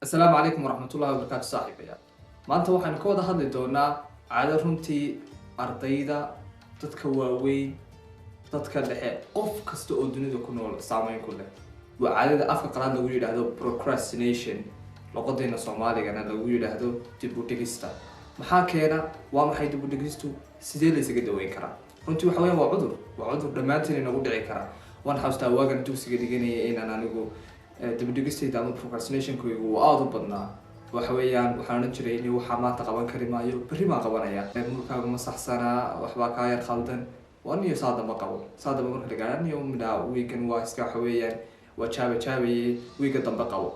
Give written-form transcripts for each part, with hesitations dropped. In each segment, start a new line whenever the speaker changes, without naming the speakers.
السلام عليكم ورحمة الله وبركاته صاحبيال maanta waxaan ka wada hadli doonaa caado runtii ardayda dadka waaweyn dadka dhexe qof kasta oo dunida ku nool saameyn ku leh waa caadada afka qalaad lagu yiraahdo procrastination luqadeena Soomaaligana lagu yiraahdo dib u dhigista maxaa keena waa maxay dib u dhigistu sidee la isaga daweyn karaa runtii waxa weeyaan waa cudur dhamaantiin inagu dhici kara waan xasuustaa waagan dugsiga dhiganayay inaan anigu dib u dhigistayda ama procrastination-kaygu waa aad u badnaa waxa weeyaan waxaan oran jiray in waxa maanta qaban kari maayo berri baan qabanaya mulkaaga ma saxsana waxba ka yar khaldan waan iyo saadama qabo saadama marka la gaaraan iyo midha weekend waa iska waxa weeyaan waa jaabe weekend dambe qabo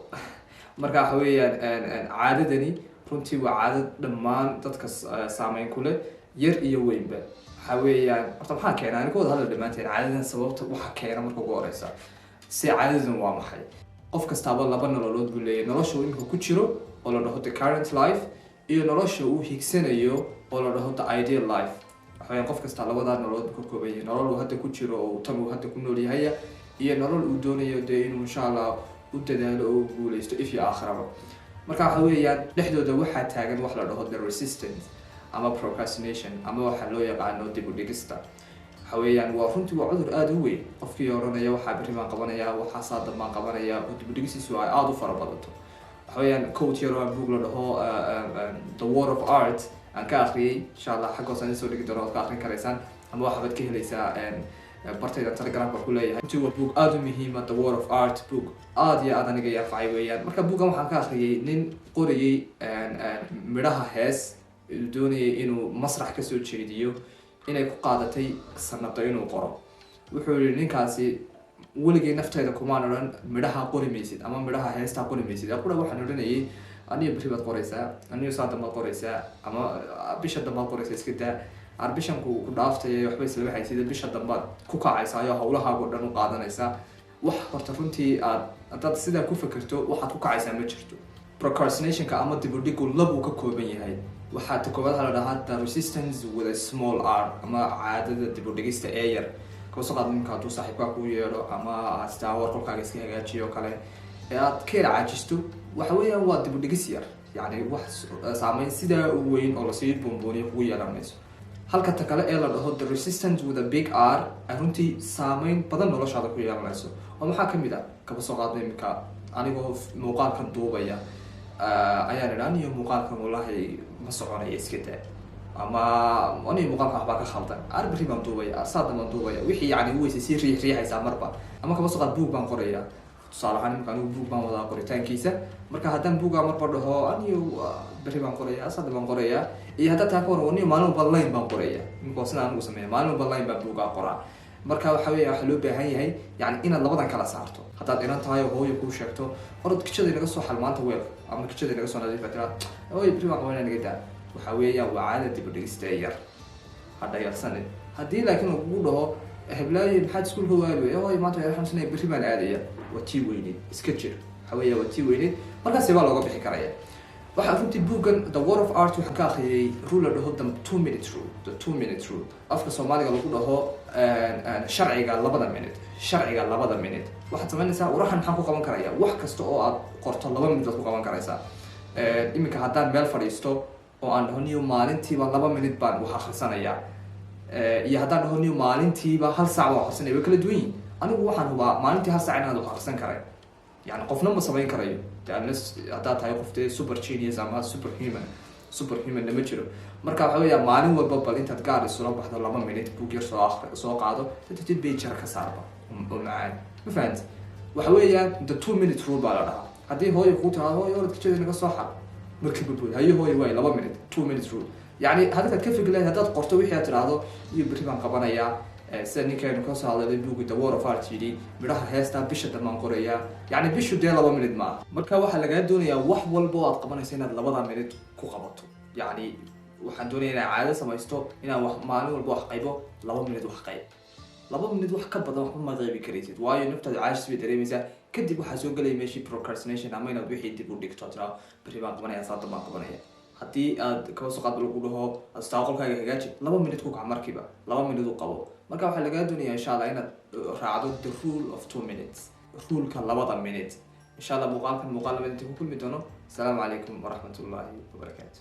marka waxa weeyaan caadadani runtii waa caadad dhammaan dadka saameyn ku leh yar iyo weynba waxa weeyaan horta maxaa keena aniga wada hadal dhamaanteen caadadan sababta waxa keena marka ugu horeysa si caadadan waa maxay qof kastaba laba nololood buu leeyahay nolosha uu ku jiro oo la dhaho the current life iyo nolosha uu higsanayo oo la dhaho the ideal life waxaan qof kasta labada nololood ka kooban yahay nolol uu hadda ku jiro oo tan uu hadda ku nool yahay iyo nolol uu doonayo inuu insha Allah u dadaalo oo guuleysto if iyo aakhiraba marka waxa weeyaan dhexdooda waxa taagan wax la dhaho the resistance ama procrastination ama waxa loo yaqaano dib u dhigista حويان وفرنتي وعذر آدوي قفكي يورانا يا وحاب ريمان قبنا وحا صادم ما قبنا يا ودبديسي سواء آدو فربضته حويان كوت يروان بوغلا هو the war of art ان كاخري ان شاء الله حقو سنة سوري قدرات كاخري كريسان اما واحد كيه ليسا برتي دا تلقرام بقولي انتي بوغ آدو مهمة the war of art بوغ آد يا آدانيقا يرفعي ويان مركا بوغا وحان كاخري نين قوري مراها هاس دوني انو مسرح كسو تشيديو inay ku qaadatay sanado inuu qoro wuxuu yiri ninkaasi waligii naftayda kuma oran midhaha qorimaysid ama midhaha heesta qorimaysid aqoon waxaan oranayay aniga bari baad qoraysaa aniga saadama qoraysaa ama bisha dambe qoraysaa iska daa arbishan ku dhaaftay waxba isla waxay sida bisha dambe ku kacaysaa iyo hawlahaaga dhan u qaadanaysaa wax horta runtii aad sida ku fikirto waxaad ku kacaysaa ma jirto procrastination-ka ama dib u dhigu laba ka kooban yahay waxaa ta koobaad la dhahaa the resistance with a small r ama caadada dib u dhigista ee yar ka soo qaad ninka tuu saaxiibka ku yeero ama astaawar qolkaaga iska hagaajiyo kale ee aad ka raajisto waxa weeyaan waa dib u dhigis yar yani wax saameyn sida weyn oo la sii boonbooniyo ugu yeelanayso halka ta kale ee la dhaho the resistance with a big r runtii saameyn badan noloshaada ku yeelanayso oo maxaa kamid ah ka soo qaad ninka anigoo muuqaalkan duubaya ayaan idhaaniyo muuqaalkan wallahi ma soconaya iska daa ama aniga muuqaalka waxbaa ka khaldan arbri baan duubaya saada baan duubaya wixii yani weyse sii riixaysaa marba ama kama soo qaad buug baan qoraya tusaale ahaan marka anigu buug baan wadaa qoritaankiisa marka haddaan buugaa marba dhaho anigu berri baan qoraya saada baan qoraya iyo haddaa taa ka waran aniga maalin walba line baan qoraya ninkoo sida anigu sameeya maalin walba line baan buugaa qoraa marka waxa weeye waxa loo baahan yahay yani inaad labadan kala saarto haddaad inan tahay oo hooyo kuu sheegto orod kitchada inaga soo xal maanta weel ama kitchada inaga soo nadiifa tiraad hooyo bari baan qabanaya naga daa waxa weeyaan waa caada dib u dhigista yar hadda yarsanin haddii laakiin uu kugu dhaho heblaayo maxaad iskuulka waagay hooyo maanta yar xamsanay bari baan aadaya waa tii weyneed iska jir waxa weeya waa tii weyneed markaasi baa looga bixi karaya waxaa runtii buuggan the war of art waxaan ka akhriyay rule la dhaho the 2-minute rule afka Soomaaliga lagu dhaho sharciga labada minute waxaad samaynaysaa warahan maxaan ku qaban karayaa wax kasta oo aad qorto 2 minute ku qaban karaysaa iminka haddaan meel fadhiisto oo aan dhaho niyo maalintiiba 2 minute baan wax akhrisanayaa iyo haddaan dhaho niyo maalintiiba 1 saac wax akhrisanaya way kala duwan yihiin anigu waxaan hubaa maalintii 1 saac inaad wax akhrisan karay يعني قفنا ما سوين كرايو الناس عطات هاي قفتي سوبر جينيوس أما سوبر هيومن نمشيرو مركب حوالي مالين والبابا اللي أنت تقعد الصورة بحضر لما منيت بوكير سواق عادو تتجد بيت شركة صعبة ومعان ما فهمت وحوالي the 2-minute rule بالله هذه هو يقول هذا هو يورد كذا إنك صاحب مركب بقول هاي هو يواي لما منيت 2-minute rule يعني هذا كيف يقول لي هذا قرطوي حياة هذا يبري من قبنا يا سني كانوا كوسا على البوق الدوار فارتيلي براح هيستا بيشة دمان قرية يعني بيشو ديال لبا منيت ما مركا واحد لقى الدنيا wax walba aad qabanaysa labada minute ku qabato yani waxaan doonayaa caado samaysto inaan wax maalin walba wax qaybo 2 minute wax qayb 2 minute wax ka badan wax ma qaybi karaysid waayo naftaada caajis bay dareemaysaa kadib waxaa soo galay meeshii procrastination ama inaad wixii dib u dhigto tira bari baan qabanaya saada baan qabanaya haddii aad ka soo qaad lagu dhaho astaaqolkaaga hagaaji 2 minute ku kac markiiba 2 minute u qabo marka waxa laga doonayaa insha Allah inaad raacdo the rule of 2 minutes rule ka 2 minute insha allah muuqaalkan muuqaal lamid inta ku kulmi doono. Asalaamu calaykum waraxmatullaahi wabarakaatu.